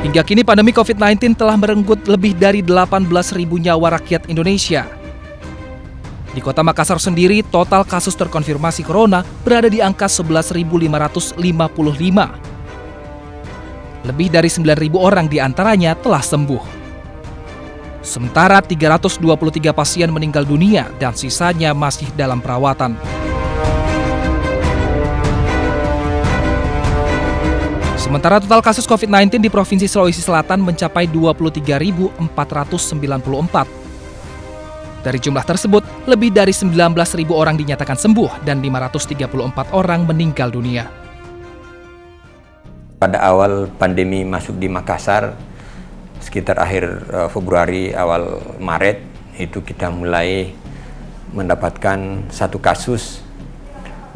Hingga kini pandemi COVID-19 telah merenggut lebih dari 18.000 nyawa rakyat Indonesia. Di Kota Makassar sendiri, total kasus terkonfirmasi corona berada di angka 11.555. Lebih dari 9.000 orang diantaranya telah sembuh. Sementara 323 pasien meninggal dunia dan sisanya masih dalam perawatan. Sementara total kasus COVID-19 di Provinsi Sulawesi Selatan mencapai 23.494. Dari jumlah tersebut, lebih dari 19.000 orang dinyatakan sembuh dan 534 orang meninggal dunia. Pada awal pandemi masuk di Makassar, sekitar akhir Februari, awal Maret, itu kita mulai mendapatkan satu kasus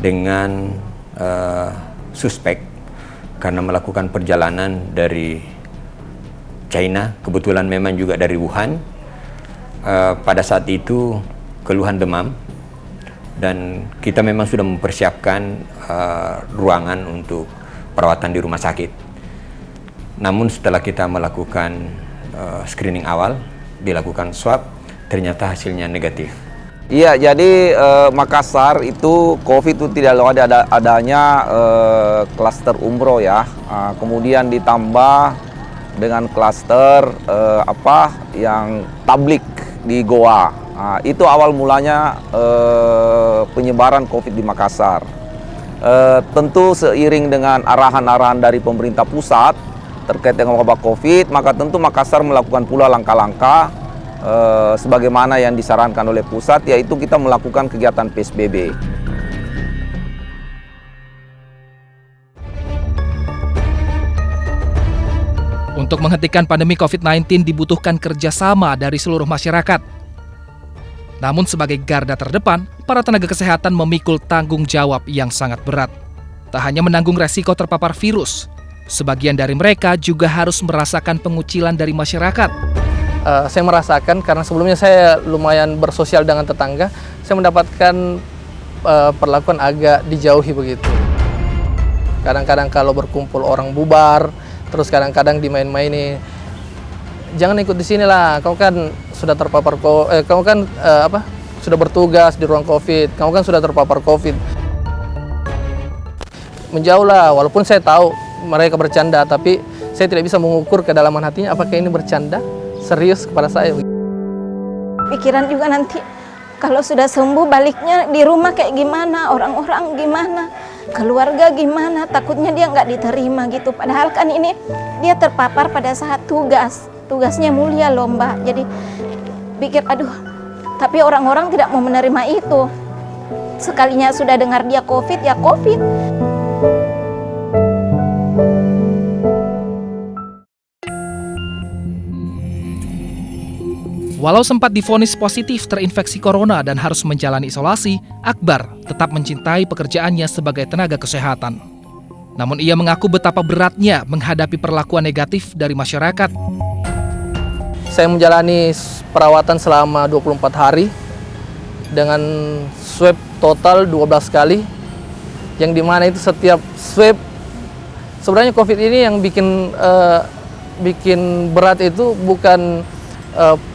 dengan suspek karena melakukan perjalanan dari China, kebetulan memang juga dari Wuhan. Pada saat itu keluhan demam dan kita memang sudah mempersiapkan ruangan untuk perawatan di rumah sakit. Namun setelah kita melakukan screening awal, dilakukan swab, ternyata hasilnya negatif. Iya, jadi Makassar itu COVID itu tidak ada adanya klaster umroh ya. Kemudian ditambah dengan klaster yang tablik di Goa. Itu awal mulanya penyebaran COVID di Makassar. Tentu seiring dengan arahan-arahan dari pemerintah pusat terkait dengan wabah COVID, maka tentu Makassar melakukan pula langkah-langkah sebagaimana yang disarankan oleh pusat, yaitu kita melakukan kegiatan PSBB. Untuk menghentikan pandemi COVID-19 dibutuhkan kerjasama dari seluruh masyarakat. Namun sebagai garda terdepan, para tenaga kesehatan memikul tanggung jawab yang sangat berat. Tak hanya menanggung resiko terpapar virus, sebagian dari mereka juga harus merasakan pengucilan dari masyarakat. Saya merasakan karena sebelumnya saya lumayan bersosial dengan tetangga, saya mendapatkan perlakuan agak dijauhi begitu. Kadang-kadang kalau berkumpul orang bubar, terus kadang-kadang dimain-maini. Jangan ikut di sini lah, kau kan sudah terpapar kamu kan sudah bertugas di ruang COVID, kamu kan sudah terpapar COVID. Menjauh lah, walaupun saya tahu mereka bercanda, tapi saya tidak bisa mengukur kedalaman hatinya apakah ini bercanda serius kepada saya. Pikiran juga nanti kalau sudah sembuh baliknya di rumah kayak gimana, orang-orang gimana, keluarga gimana, takutnya dia nggak diterima gitu. Padahal kan ini dia terpapar pada saat tugasnya mulia loh Mbak. Jadi pikir aduh, tapi orang-orang tidak mau menerima itu. Sekalinya sudah dengar dia COVID, ya COVID. Walau sempat divonis positif terinfeksi corona dan harus menjalani isolasi, Akbar tetap mencintai pekerjaannya sebagai tenaga kesehatan. Namun ia mengaku betapa beratnya menghadapi perlakuan negatif dari masyarakat. Saya menjalani perawatan selama 24 hari dengan swab total 12 kali, yang dimana itu setiap swab, sebenarnya COVID ini yang bikin berat itu bukan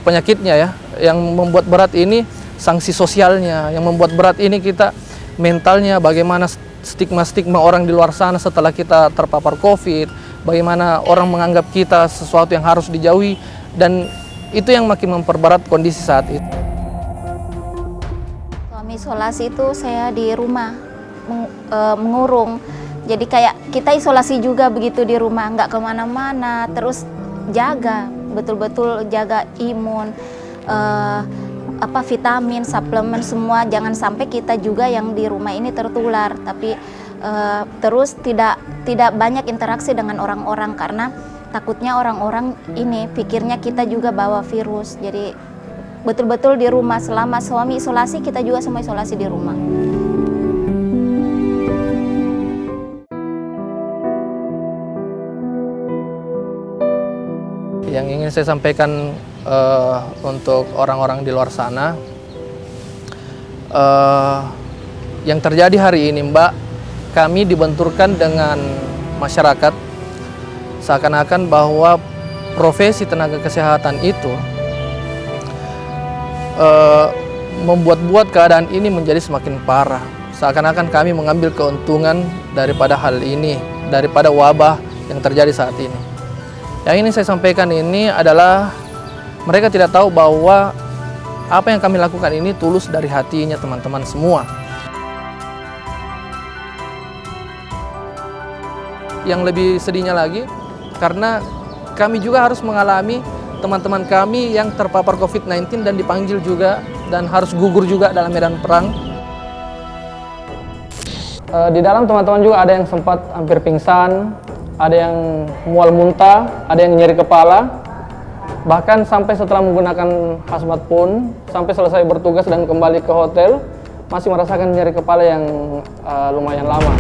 penyakitnya ya, yang membuat berat ini sanksi sosialnya, yang membuat berat ini kita mentalnya, bagaimana stigma-stigma orang di luar sana setelah kita terpapar COVID, bagaimana orang menganggap kita sesuatu yang harus dijauhi, dan itu yang makin memperberat kondisi saat itu. Suami isolasi itu saya di rumah mengurung, jadi kayak kita isolasi juga begitu di rumah, nggak kemana-mana, terus jaga betul-betul jaga imun, vitamin, suplemen semua, jangan sampai kita juga yang di rumah ini tertular. Tapi terus tidak banyak interaksi dengan orang-orang karena takutnya orang-orang ini pikirnya kita juga bawa virus. Jadi betul-betul di rumah, selama suami isolasi kita juga semua isolasi di rumah. Yang ingin saya sampaikan untuk orang-orang di luar sana, yang terjadi hari ini Mbak, kami dibenturkan dengan masyarakat Seakan-akan bahwa profesi tenaga kesehatan itu membuat-buat keadaan ini menjadi semakin parah. Seakan-akan kami mengambil keuntungan daripada hal ini, daripada wabah yang terjadi saat ini. Yang ini saya sampaikan ini adalah mereka tidak tahu bahwa apa yang kami lakukan ini tulus dari hatinya teman-teman semua. Yang lebih sedihnya lagi, karena kami juga harus mengalami teman-teman kami yang terpapar COVID-19 dan dipanggil juga dan harus gugur juga dalam medan perang. Di dalam teman-teman juga ada yang sempat hampir pingsan, ada yang mual muntah, ada yang nyeri kepala. Bahkan sampai setelah menggunakan hazmat pun, sampai selesai bertugas dan kembali ke hotel, masih merasakan nyeri kepala yang lumayan lama.